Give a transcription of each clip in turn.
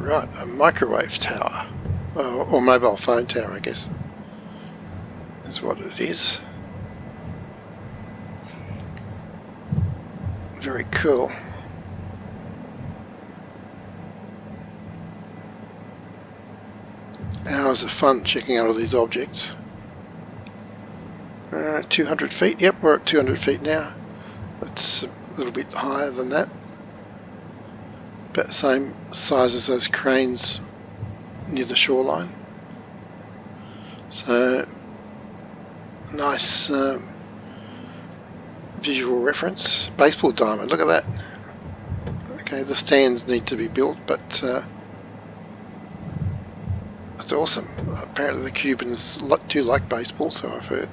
Right, a microwave tower, or mobile phone tower, I guess, is what it is. Very cool. Hours of fun checking out all these objects. 200 feet, yep, we're at 200 feet now. It's a little bit higher than that. About the same size as those cranes near the shoreline. So, nice visual reference. Baseball diamond, look at that. Okay, the stands need to be built, but that's awesome. Apparently the Cubans do like baseball, so I've heard.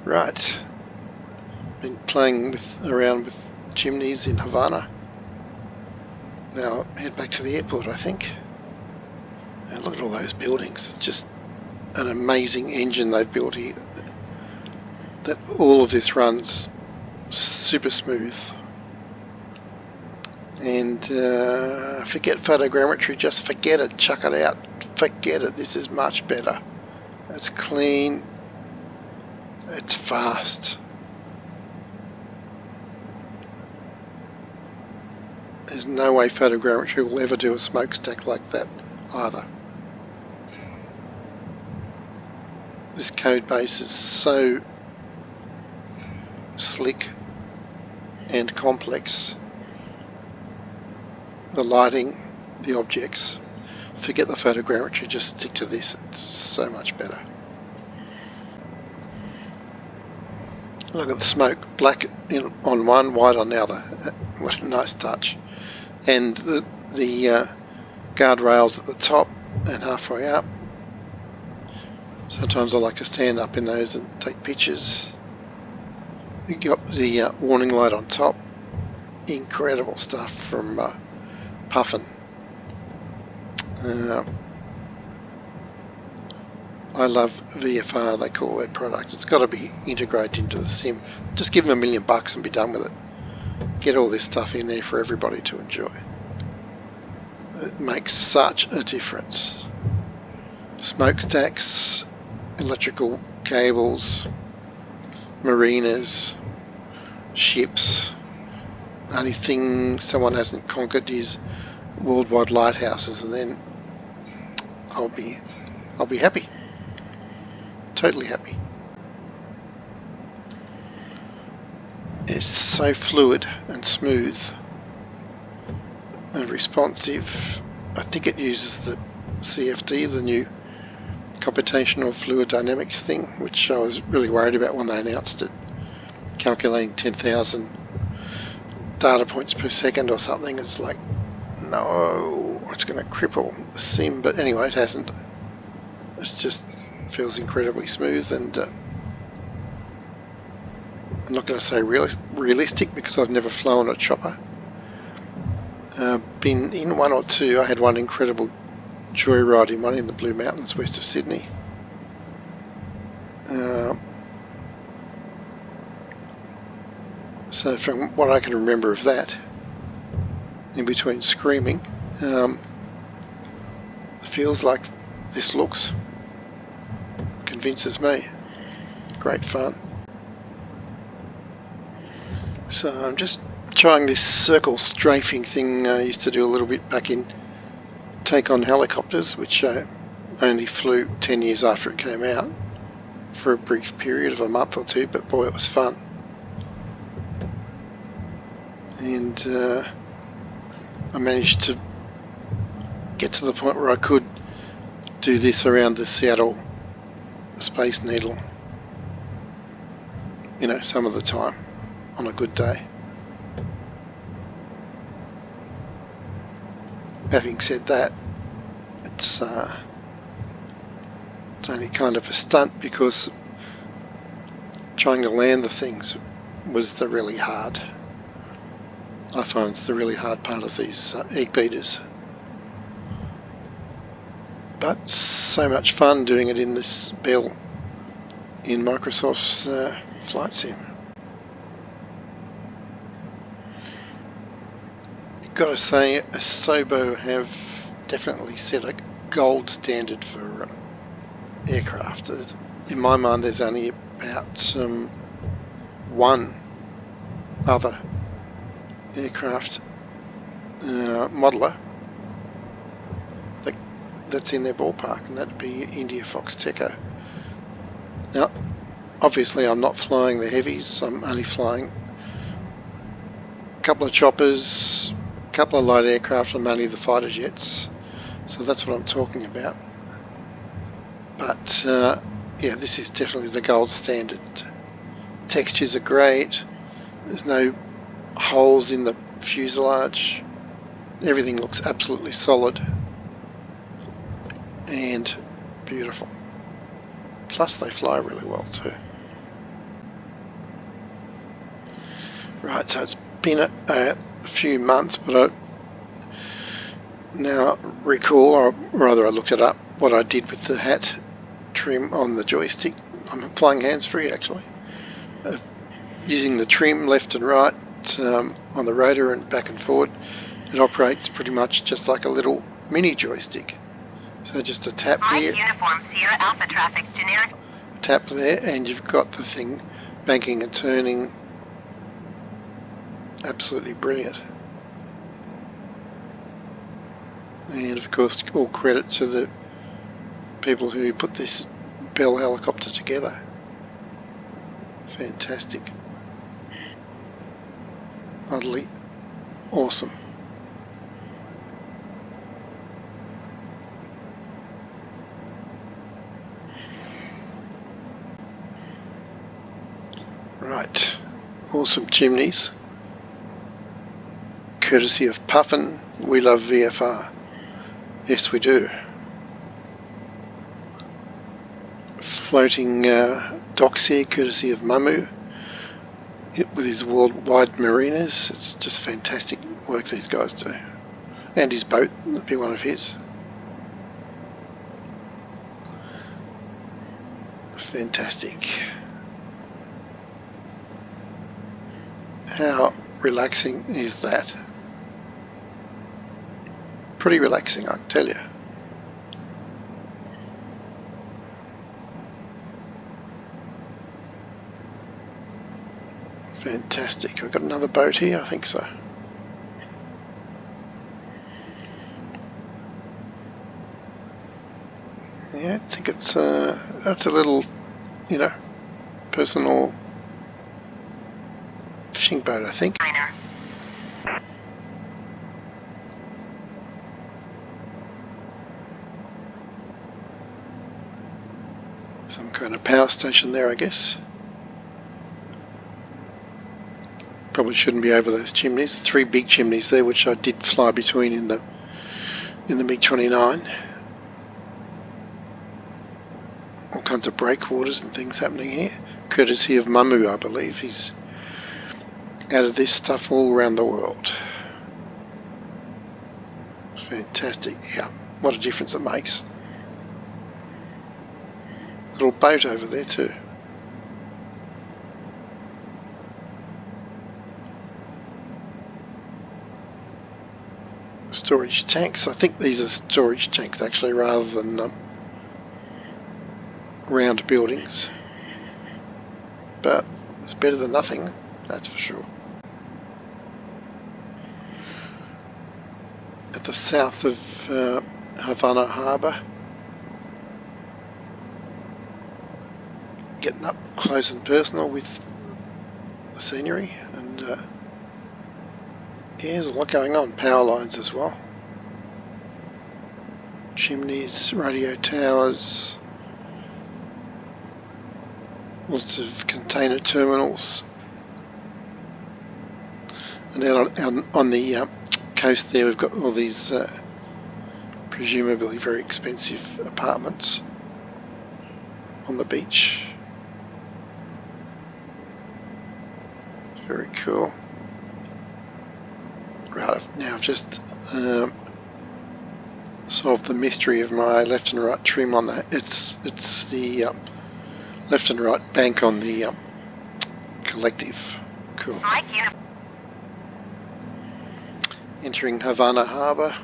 Right. Been playing around with chimneys in Havana. Now head back to the airport, I think. And look at all those buildings. It's just an amazing engine they've built here. That all of this runs super smooth. And forget photogrammetry, just forget it, chuck it out, forget it. This is much better. It's clean, it's fast. There's no way photogrammetry will ever do a smokestack like that either. This code base is so slick and complex. The lighting, the objects, forget the photogrammetry, just stick to this. It's so much better. Look at the smoke, black on one, white on the other. What a nice touch. And the guardrails at the top and halfway up. Sometimes I like to stand up in those and take pictures. You got the warning light on top. Incredible stuff from Puffin. I love VFR, they call their product. It's got to be integrated into the sim. Just give them $1 million and be done with it. Get all this stuff in there for everybody to enjoy. It makes such a difference. Smokestacks, electrical cables, marinas, ships. The only thing someone hasn't conquered is worldwide lighthouses, and then I'll be happy. Totally happy. It's so fluid and smooth and responsive. I think it uses the CFD, the new computational fluid dynamics thing, which I was really worried about when they announced it. Calculating 10,000 data points per second or something. It's like, no, it's going to cripple the sim. But anyway, it hasn't. It just feels incredibly smooth, and I'm not going to say realistic because I've never flown a chopper. Been in one or two. I had one incredible joyriding one in the Blue Mountains west of Sydney. So from what I can remember of that, in between screaming, it feels like this looks. Convinces me. Great fun. So I'm just trying this circle strafing thing I used to do a little bit back in Take On Helicopters, which I only flew 10 years after it came out for a brief period of a month or two, but boy, it was fun. And I managed to get to the point where I could do this around the Seattle Space Needle, some of the time on a good day. Having said that, it's only kind of a stunt because trying to land the things was the really hard. I find it's the really hard part of these egg beaters. But so much fun doing it in this Bell in Microsoft's Flight Sim. got to say, Asobo have definitely set a gold standard for aircraft. In my mind, there's only about one other aircraft modeller that's in their ballpark, and that'd be India Foxteco. Now, obviously, I'm not flying the heavies. I'm only flying a couple of choppers, a couple of light aircraft, and mainly the fighter jets. So that's what I'm talking about. But yeah, this is definitely the gold standard. Textures are great. There's no holes in the fuselage. Everything looks absolutely solid and beautiful. Plus they fly really well too. Right, so it's been a few months, but I now recall, or rather I looked it up, what I did with the hat trim on the joystick. I'm flying hands-free actually. Using the trim left and right on the rotor and back and forward, it operates pretty much just like a little mini joystick. So just a tap here, Uniform Sierra Alpha traffic, generic. a tap there, and you've got the thing banking and turning. Absolutely brilliant. And of course, all credit to the people who put this Bell helicopter together. Fantastic. Utterly awesome. Right, awesome chimneys. Courtesy of Puffin, we love VFR. Yes, we do. Floating docks here, courtesy of Mamu, with his worldwide marinas. It's just fantastic work these guys do. And his boat would be one of his. Fantastic. How relaxing is that? Pretty relaxing, I can tell you. Fantastic. We've got another boat here, I think so. Yeah, I think it's that's a little, personal fishing boat, I think. Some kind of power station there, I guess. Probably shouldn't be over those chimneys. 3 big chimneys there, which I did fly between in the MiG-29. All kinds of breakwaters and things happening here. Courtesy of Mamu, I believe. He's added this stuff all around the world. It's fantastic. Yeah, what a difference it makes. Little boat over there too. Storage tanks. I think these are storage tanks actually, rather than round buildings. But it's better than nothing, that's for sure. At the south of Havana Harbour. Getting up close and personal with the scenery, and yeah, there's a lot going on. Power lines as well. Chimneys, radio towers, lots of container terminals. And out on the coast there, we've got all these presumably very expensive apartments on the beach. Very cool. Right, now I've just solved the mystery of my left and right trim on that. It's the left and right bank on the collective. Cool. Entering Havana Harbour.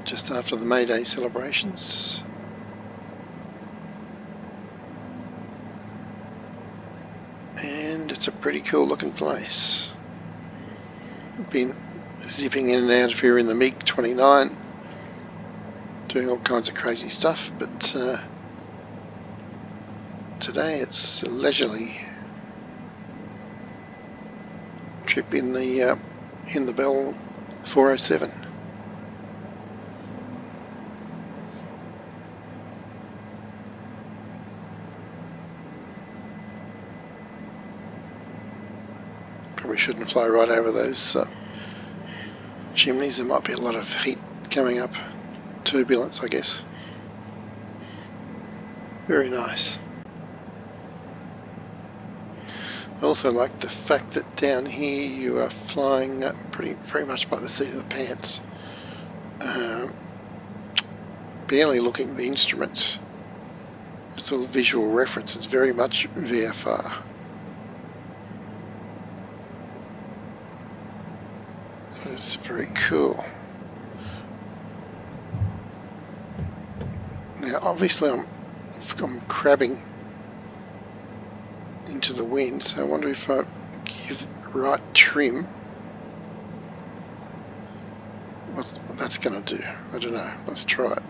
Just after the May Day celebrations. And it's a pretty cool looking place. I've been zipping in and out of here in the MiG-29, doing all kinds of crazy stuff, but today it's a leisurely trip in the Bell 407. Probably shouldn't fly right over those chimneys. There might be a lot of heat coming up, turbulence I guess. Very nice. I also like the fact that down here you are flying very much by the seat of the pants. Barely looking at the instruments. It's all visual reference. It's very much VFR. It's very cool. Now obviously I'm crabbing into the wind, so I wonder if I give the right trim, what that's going to do. I don't know. Let's try it.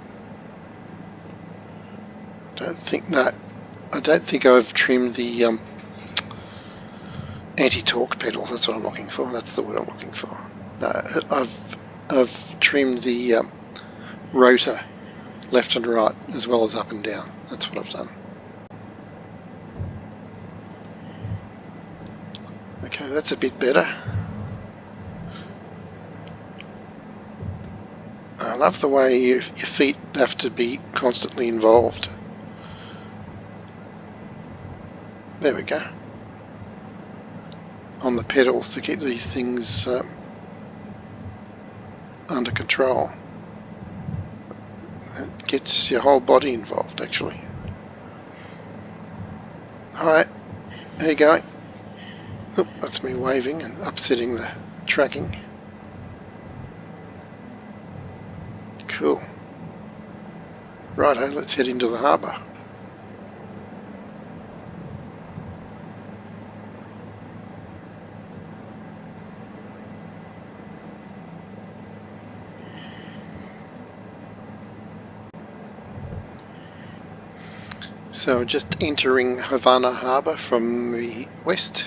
I don't think I've trimmed the anti-torque pedals. That's what I'm looking for. That's the word I'm looking for. No, I've trimmed the rotor left and right as well as up and down. That's what I've done. Okay, that's a bit better. I love the way your feet have to be constantly involved. There we go. On the pedals to keep these things under control. It gets your whole body involved actually. Alright, there you go. Oop, that's me waving and upsetting the tracking. Cool. Righto, let's head into the harbour. So just entering Havana Harbour from the west.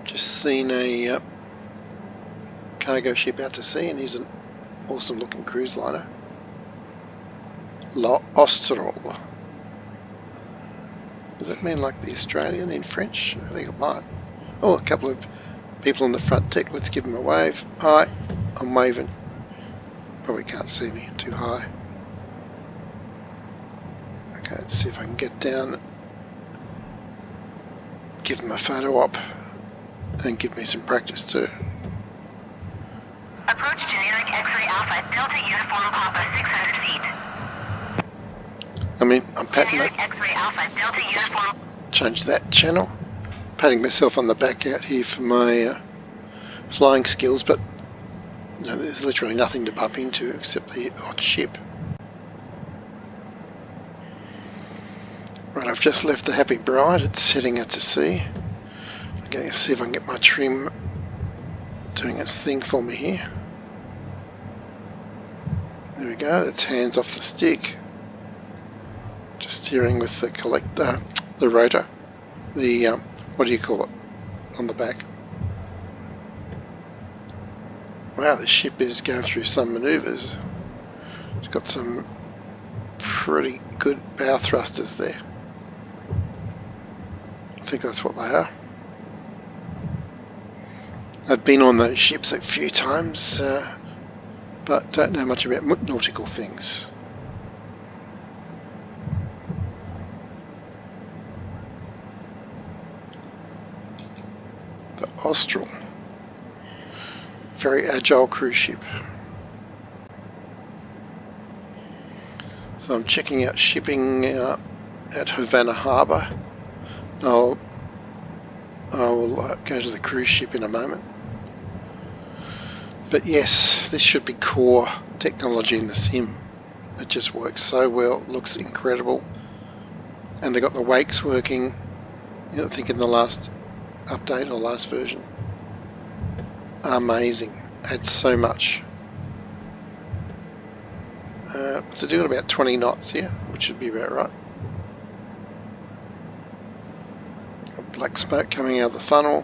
Just seen a cargo ship out to sea, and here's an awesome looking cruise liner. La Austral. Does that mean like the Australian in French? I think it might. Oh, a couple of people on the front deck. Let's give them a wave. Hi, I'm waving. Probably can't see me, too high. Okay, let's see if I can get down, give them a photo op, and give me some practice too. Approach generic X-ray Alpha Delta Uniform Papa 600 feet. I mean, I'm patting Generic X-ray Alpha Delta Uniform. Change that channel. Patting myself on the back out here for my flying skills, but you know, there's literally nothing to bump into except the odd ship. Right, I've just left the Happy Bride. It's heading out to sea. I'm going to see if I can get my trim doing its thing for me here. There we go. That's hands off the stick. Just steering with the collector, the rotor, the what do you call it on the back? Wow, this ship is going through some manoeuvres. It's got some pretty good bow thrusters there. I think that's what they are. I've been on those ships a few times, but don't know much about nautical things. The Austral. Very agile cruise ship. So I'm checking out shipping at Havana Harbour. I'll I will go to the cruise ship in a moment. But yes, this should be core technology in the sim. It just works so well, it looks incredible. And they got the wakes working, you know, I think in the last update or last version. Amazing, adds so much. So doing about 20 knots here, which should be about right. Black smoke coming out of the funnel.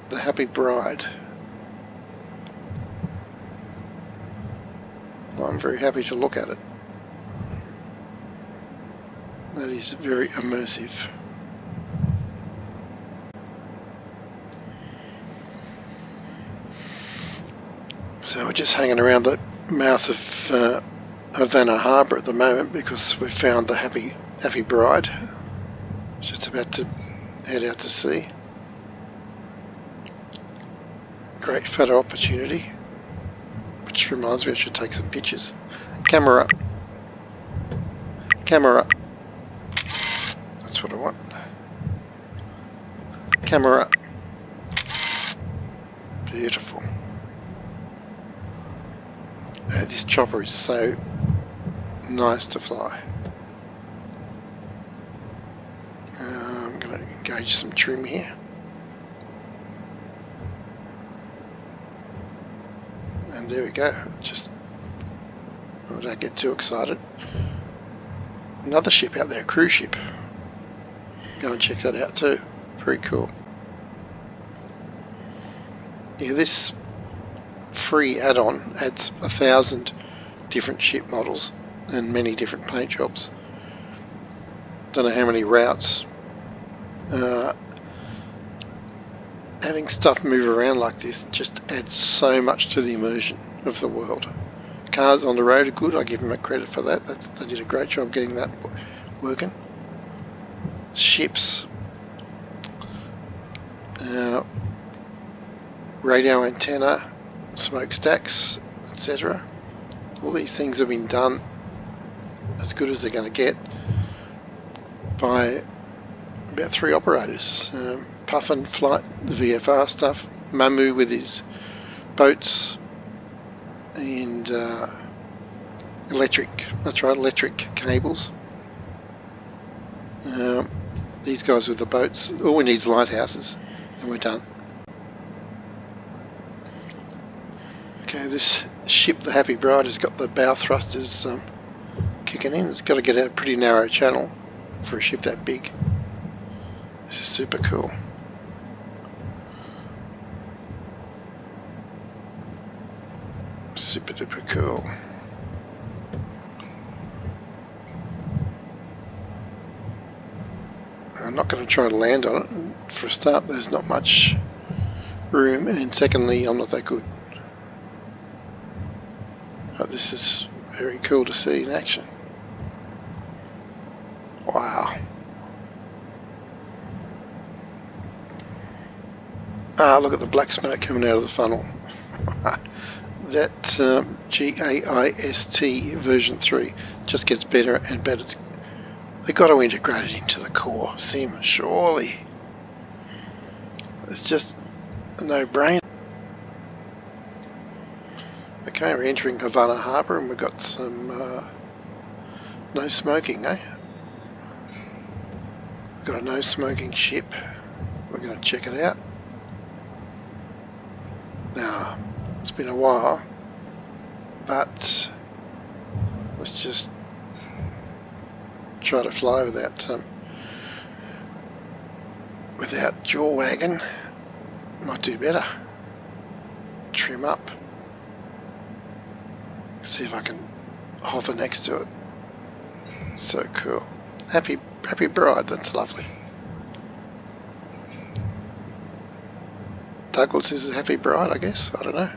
The Happy Bride. Well, I'm very happy to look at it. That is very immersive. So we're just hanging around the mouth of Havana Harbour at the moment because we've found the Happy Bride. Just about to head out to sea. Great photo opportunity. Which reminds me I should take some pictures. Camera. Camera. That's what I want. Camera. Beautiful. This chopper is so nice to fly. I'm going to engage some trim here. And there we go. Just don't get too excited. Another ship out there, a cruise ship. Go and check that out too. Very cool. Yeah, this free add-on adds 1,000 different ship models and many different paint jobs. Don't know how many routes. Having stuff move around like this just adds so much to the immersion of the world. Cars on the road are good, I give them a credit for that. They did a great job getting that working. Ships, radio antenna, smokestacks, etc. All these things have been done as good as they're going to get by about 3 operators. Puffin Flight, the VFR stuff, Mamu with his boats, and electric cables. These guys with the boats, all we need is lighthouses and we're done. Okay, this ship, the Happy Bride, has got the bow thrusters kicking in. It's got to get out a pretty narrow channel for a ship that big. This is super cool. Super duper cool. I'm not going to try to land on it. For a start, there's not much room, and secondly, I'm not that good. But this is very cool to see in action. Wow. Look at the black smoke coming out of the funnel. That GAIST version 3 just gets better and better. They've got to integrate it into the core sim, surely. It's just a no-brainer. Okay, we're entering Havana Harbour and we've got some no smoking, eh? We've got a no smoking ship. We're going to check it out. Now, it's been a while, but let's just try to fly without jaw wagging. Might do better. Trim up. See if I can hover next to it. So cool. Happy Bride, that's lovely. Douglas is a Happy Bride, I guess. I don't know.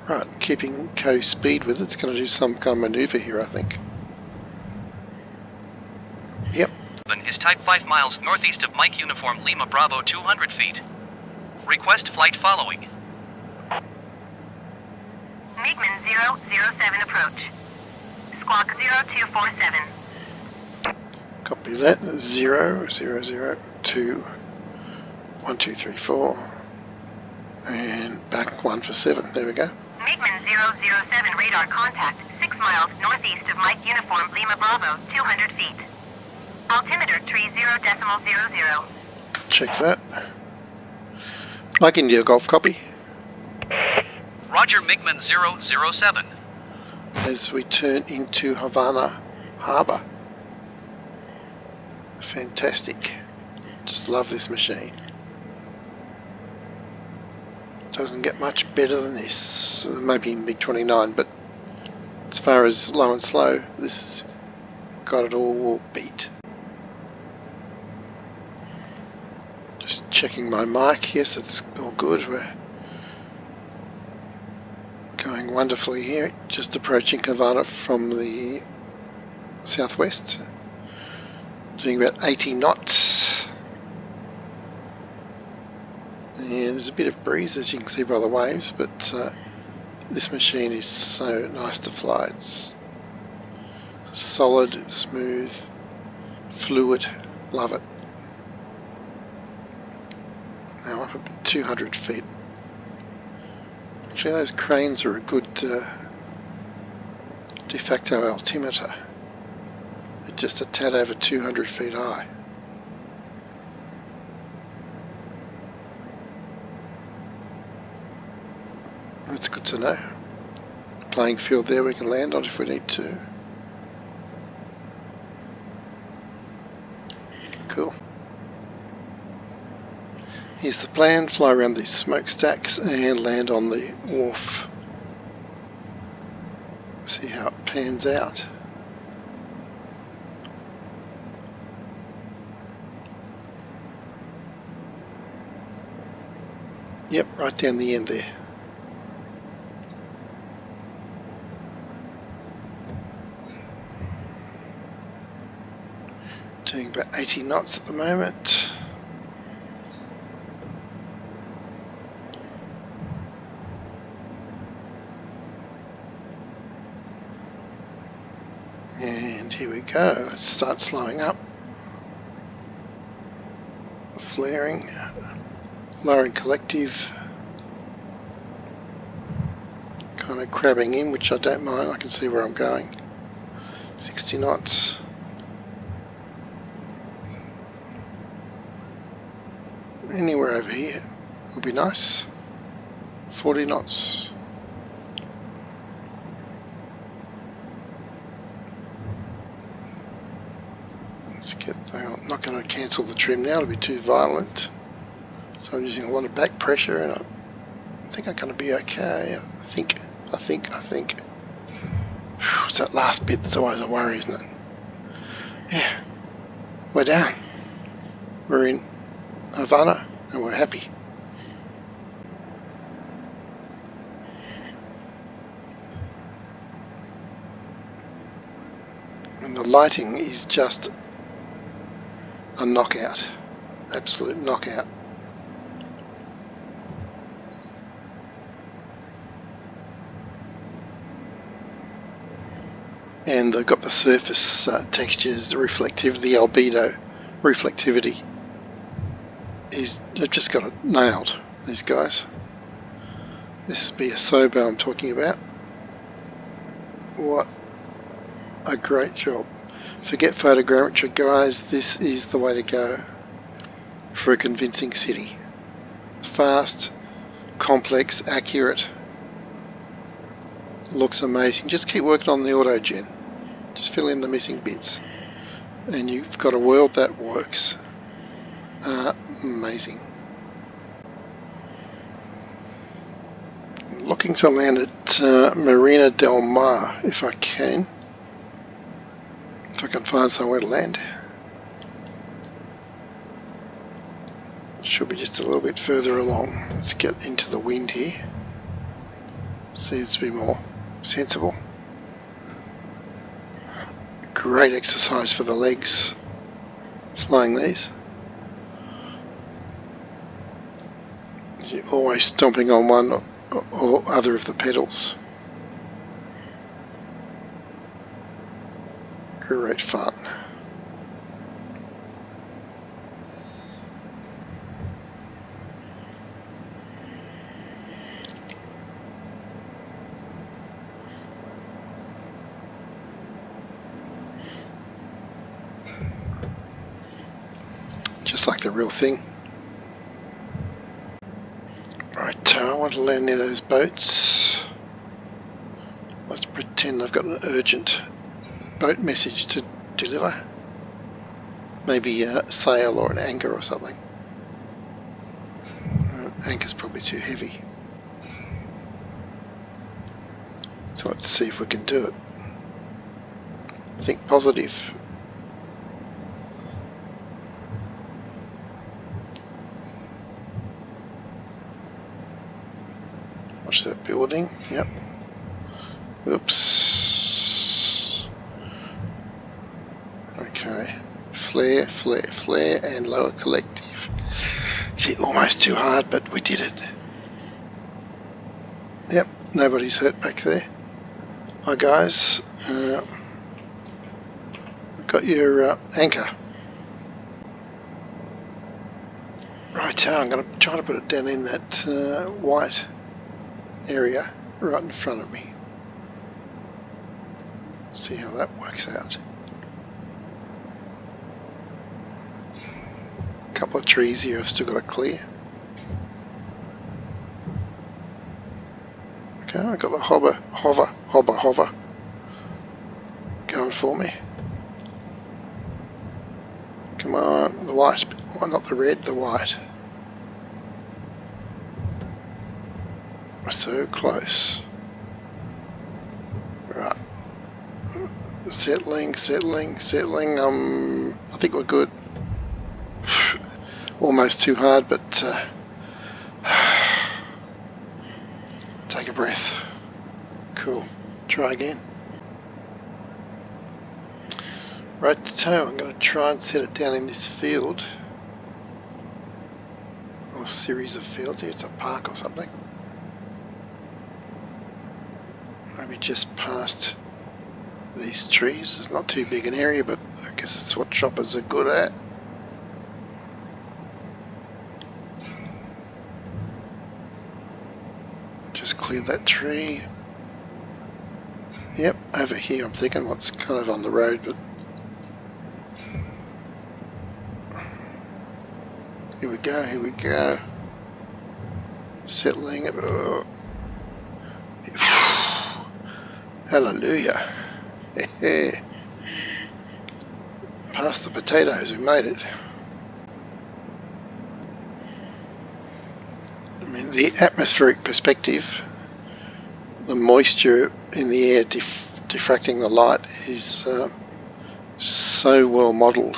Right, keeping co-speed with it. It's going to do some kind of manoeuvre here, I think. Yep. Is type 5 miles northeast of Mike Uniform Lima Bravo 200 feet. Request flight following. MiGMan 007 approach. Squawk 0247. Copy that. 0, 0, 0, 2, 1, 2, 3, 4. And back 1 for 7. There we go. MiGMan 007 radar contact 6 miles northeast of Mike Uniform Lima Bravo, 200 feet. Altimeter 30.00. Check that. Mike India Golf, copy. Roger, MiGMan 007. As we turn into Havana Harbour. Fantastic. Just love this machine. Doesn't get much better than this. Maybe MiG-29, but as far as low and slow, this got it all beat. Just checking my mic. Yes, it's all good. We're going wonderfully here. Just approaching Havana from the southwest. Doing about 80 knots. And there's a bit of breeze, as you can see by the waves, but this machine is so nice to fly. It's solid, smooth, fluid. Love it. Now up at 200 feet. Actually, those cranes are a good de facto altimeter. They're just a tad over 200 feet high. That's good to know. Playing field there we can land on if we need to. Cool. Here's the plan. Fly around these smokestacks and land on the wharf. See how it pans out. Yep, right down the end there. Doing about 80 knots at the moment. And here we go. Let's start slowing up. Flaring. Lowering collective. Kind of crabbing in, which I don't mind. I can see where I'm going. 60 knots. Anywhere over here would be nice. 40 knots. Let's get. I'm not going to cancel the trim now, it'll be too violent. So I'm using a lot of back pressure, and I think I'm going to be okay. I think. It's that last bit that's always a worry, isn't it? Yeah. We're down. We're in Havana, and we're happy. And the lighting is just a knockout, absolute knockout. And they've got the surface textures, the reflectivity, the albedo reflectivity. They've just got it nailed, these guys. This is BSOBO I'm talking about. What a great job. Forget photogrammetry, guys, this is the way to go for a convincing city. Fast, complex, accurate. Looks amazing. Just keep working on the auto-gen. Just fill in the missing bits. And you've got a world that works. Amazing. Looking to land at Marina del Mar if I can. If I can find somewhere to land. Should be just a little bit further along. Let's get into the wind here. Seems to be more sensible. Great exercise for the legs, flying these. You're always stomping on one or other of the pedals. Great fun. Just like the real thing. Right, I want to land near those boats. Let's pretend I've got an urgent boat message to deliver. Maybe a sail or an anchor or something. Anchor's probably too heavy. So let's see if we can do it. Think positive. Watch that building. Yep. Oops. Okay. Flare, flare, flare, and lower collective. See, almost too hard, but we did it. Yep, nobody's hurt back there. Hi guys. Got your anchor. Right, I'm going to try to put it down in that white area right in front of me. See how that works out. A couple of trees here I've still got to clear. Okay, I've got the hover going for me. Come on, the white, well, not the red, the white. We're so close. Right. Settling. I think we're good. Almost too hard, but take a breath. Cool. Try again. Right, so I'm going to try and set it down in this field. Or series of fields here. It's a park or something. Maybe just past these trees. It's not too big an area, but I guess it's what choppers are good at. Just clear that tree. Yep, over here I'm thinking what's kind of on the road, but here we go. Settling it. Oh. Hallelujah. Past the potatoes, we made it. I mean, the atmospheric perspective, the moisture in the air diffracting the light is so well modelled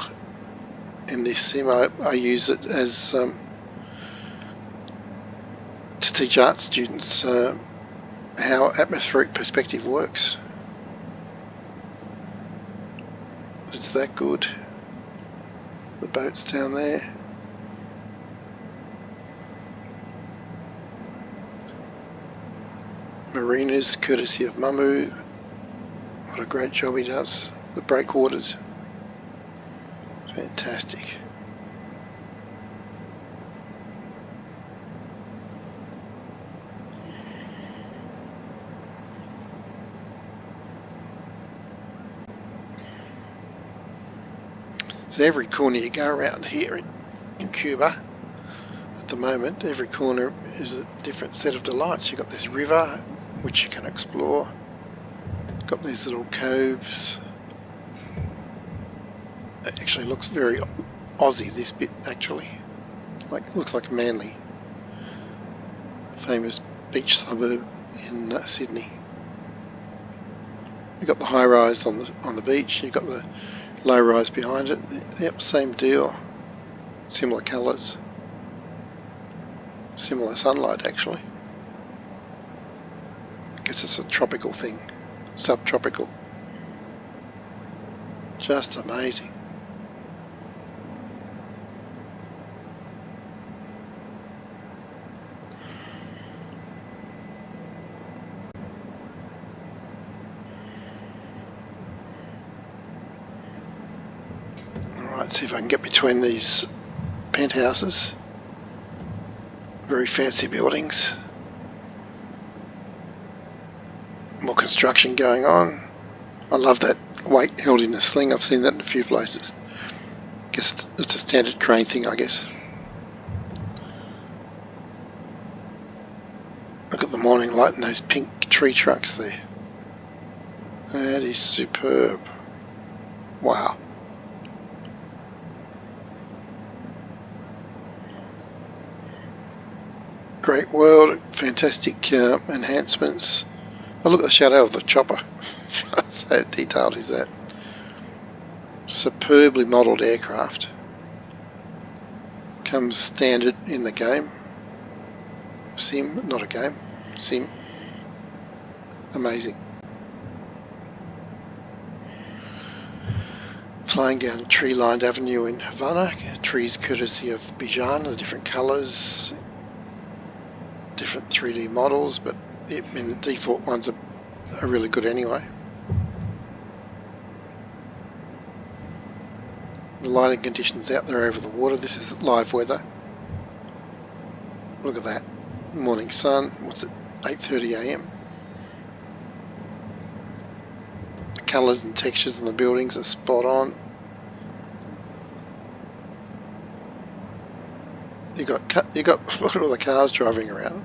in this sim. I use it as to teach art students how atmospheric perspective works. It's that good. The boat's down there. Marinas, courtesy of Mamu. What a great job he does. The breakwaters. Fantastic. So every corner you go around here in Cuba, at the moment, every corner is a different set of delights. You've got this river, which you can explore. Got these little coves. It actually looks very Aussie, this bit, actually. Looks like Manly. Famous beach suburb in Sydney. You've got the high rise on the beach. You've got the low rise behind it. Yep, same deal. Similar colours. Similar sunlight, actually. I guess it's a tropical thing. Subtropical. Just amazing. see if I can get between these penthouses. Very fancy buildings. More construction going on. I love that weight held in a sling. I've seen that in a few places. Guess it's a standard crane thing, I guess. Look at the morning light and those pink tree trucks there. That is superb. Wow. Great world, fantastic enhancements. Oh, look at the shadow of the chopper. How detailed is that? Superbly modelled aircraft. Comes standard in the game. Sim, not a game. Sim. Amazing. Flying down a tree-lined avenue in Havana. Trees courtesy of MiGMan, the different colours, different 3D models, but the default ones are really good anyway. The lighting conditions out there over the water. This is live weather. Look at that. Morning sun. What's it? 8:30 AM. The colours and textures in the buildings are spot on. You got look at all the cars driving around.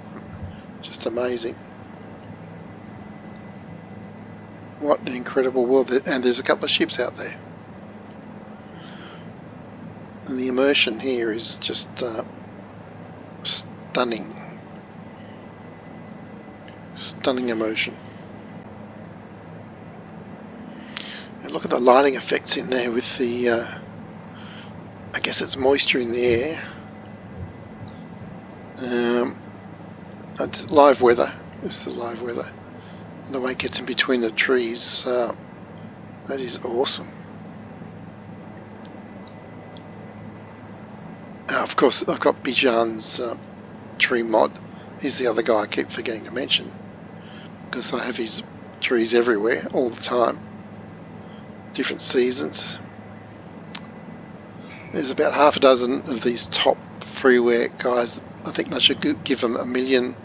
Just amazing. What an incredible world. And there's a couple of ships out there. And the immersion here is just stunning. Stunning immersion. And look at the lighting effects in there with the, I guess it's moisture in the air. It's live weather. It's the live weather. And the way it gets in between the trees, that is awesome. Of course, I've got MiGMan's tree mod. He's the other guy I keep forgetting to mention, because I have his trees everywhere, all the time. Different seasons. There's about half a dozen of these top freeware guys. I think they should give them $1 million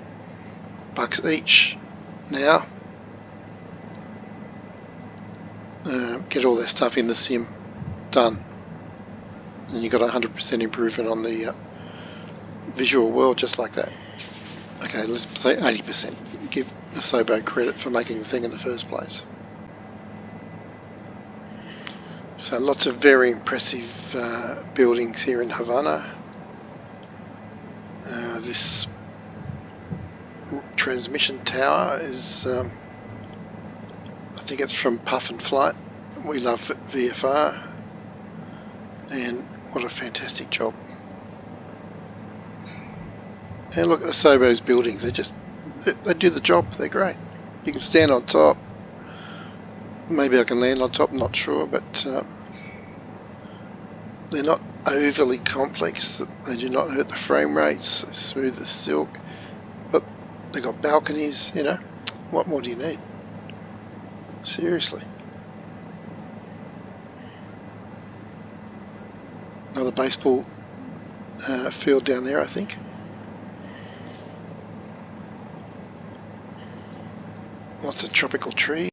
each now. Get all their stuff in the sim done. And you got 100% improvement on the visual world just like that. Okay, let's say 80%. Give Asobo credit for making the thing in the first place. So lots of very impressive buildings here in Havana. This transmission tower is, I think it's from Puff and Flight. We love VFR. And what a fantastic job. And look at Asobo's buildings. They do the job. They're great. You can stand on top. Maybe I can land on top, not sure, but they're not overly complex. They do not hurt the frame rates. They're smooth as silk. But they've got balconies, you know. What more do you need? Seriously. Another baseball field down there, I think. Lots of tropical trees.